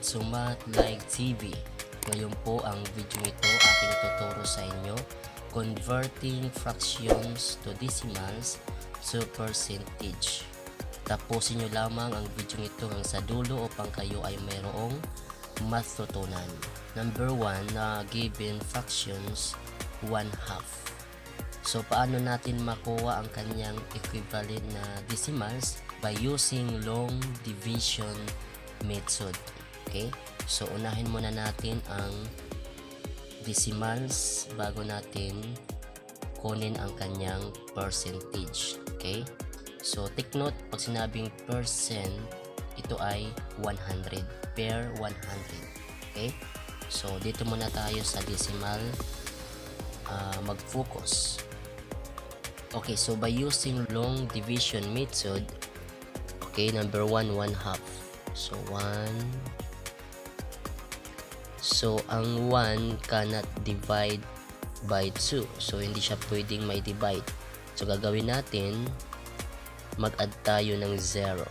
Welcome to Math Like TV. Ngayon po ang video ito aking tuturo sa inyo converting fractions to decimals to percentage. Tapusin nyo lamang ang video ito hanggang sa dulo upang kayo ay mayroong matutunan. Number 1 na given fractions 1/2. So paano natin makuha ang kanyang equivalent na decimals? By using long division method. Okay? So unahin muna natin ang decimals bago natin kunin ang kanyang percentage. Okay? So take note, pag sinabing percent, ito ay 100 per 100. Okay? So dito muna tayo sa decimal mag-focus. Okay, so by using long division method, okay, number 1, 1/2. So 1. So ang 1 cannot divide by 2. So hindi siya pwedeng may divide. So gagawin natin, mag-add tayo ng 0.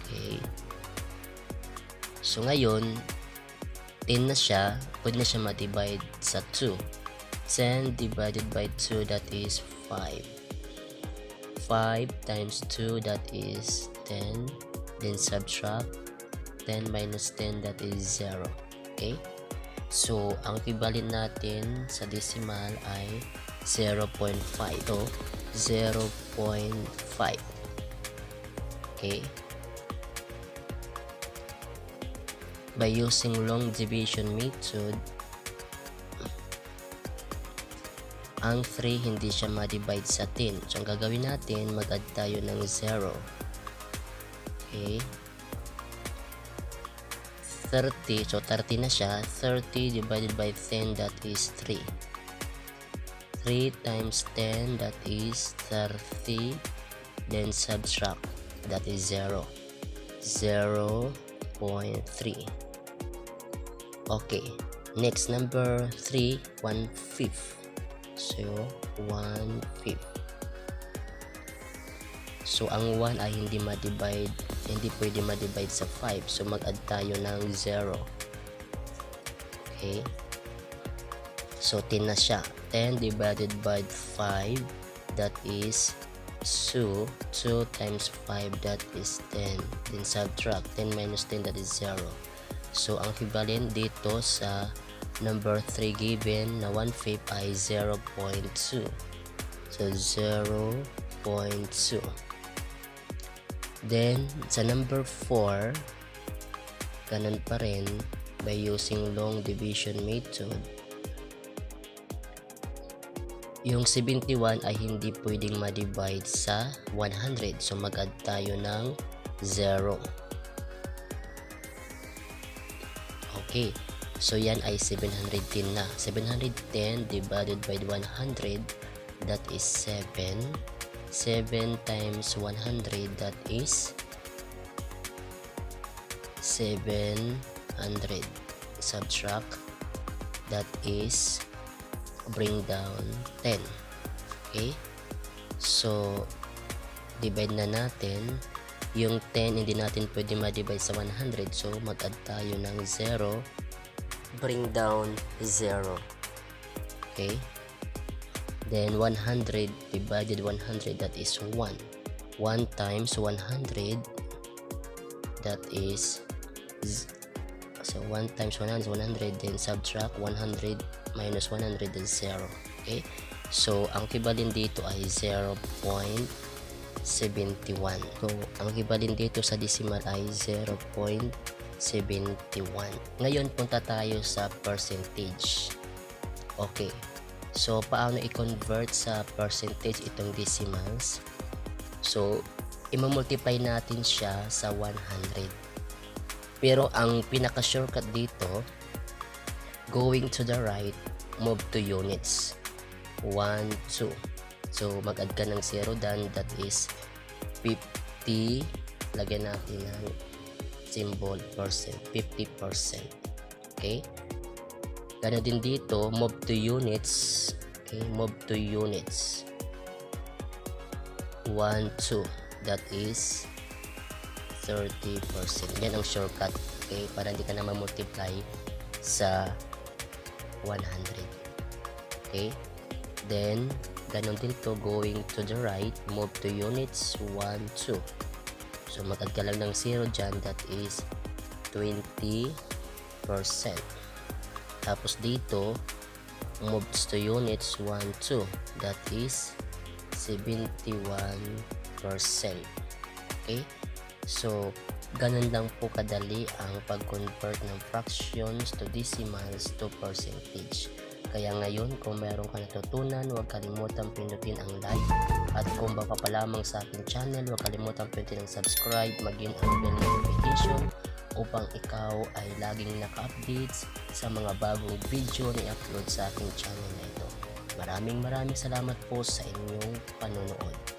Okay. So ngayon, 10 na siya, pwede na siya ma-divide sa 2. 10 divided by 2, that is 5. 5 times 2, that is 10. Then subtract 10 minus 10, that is 0. Okay? So, ang equivalent natin sa decimal ay 0.5. So, 0.5. Okay? By using long division method, ang 3 hindi siya ma-divide sa 10. So, ang gagawin natin, mag-add tayo ng 0. Okay. 30. So, 30 na siya. 30 divided by 10, that is 3. 3 times 10, that is 30. Then, subtract. That is 0. 0.3. Okay. Next, number 3, 1/5. So, 1/5. So, ang 1 ay hindi ma-divide, hindi pwede ma-divide sa 5. So, mag-add tayo ng 0. Okay. So, 10 na siya. 10 divided by 5, that is 2. 2 times 5, that is 10. Then, subtract. 10 minus 10, that is 0. So, ang equivalent dito sa number 3 given na 1/5 ay 0.2. So 0.2. Then sa number 4, ganun pa rin, by using long division method, yung 71 ay hindi pwedeng ma-divide sa 100. So mag-add tayo ng 0. Okay. So yan ay 710 na. 710 divided by 100, that is 7. 7 times 100, that is 700. Subtract, that is bring down 10. Okay? So divide na natin. Yung 10 hindi natin pwede ma-divide sa 100. So mag-add tayo ng 0. Bring down 0. Okay? Then 100 divided 100, that is 1. 1 times 100, that is so 1 times 100 is 100. Then subtract 100 minus 100 is 0. Okay? So ang equivalent dito ay 0.71. So ang equivalent dito sa decimal ay 0.71. Ngayon punta tayo sa percentage. Okay. So paano i-convert sa percentage itong decimals? So i-multiply natin siya sa 100. Pero ang pinaka shortcut dito, going to the right, move to units. 1, 2. So mag-add ka ng 0 dan, that is 50. Lagyan natin ng symbol percent, 50%. Okay? Ganoon din dito, move to units. Okay, move to units. 1, 2. That is 30%. Yan ang shortcut. Okay? Okay, para hindi ka na multiply sa 100. Okay, then ganon din to, going to the right, move to units 1, 2. So matag ka lang ng 0 dyan, that is 20%. Tapos dito, moves to units 1, 2, that is 71%. Okay, so ganun lang po kadali ang pag-convert ng fractions to decimals to percentage. Kaya ngayon, kung meron ka natutunan, huwag kalimutang pindutin ang like, at kung baka pa lamang sa aking channel, huwag kalimutang pindutin ang subscribe, maging ang bell notification upang ikaw ay laging naka-updates sa mga bagong video na i-upload sa aking channel na ito. Maraming salamat po sa inyong panonood.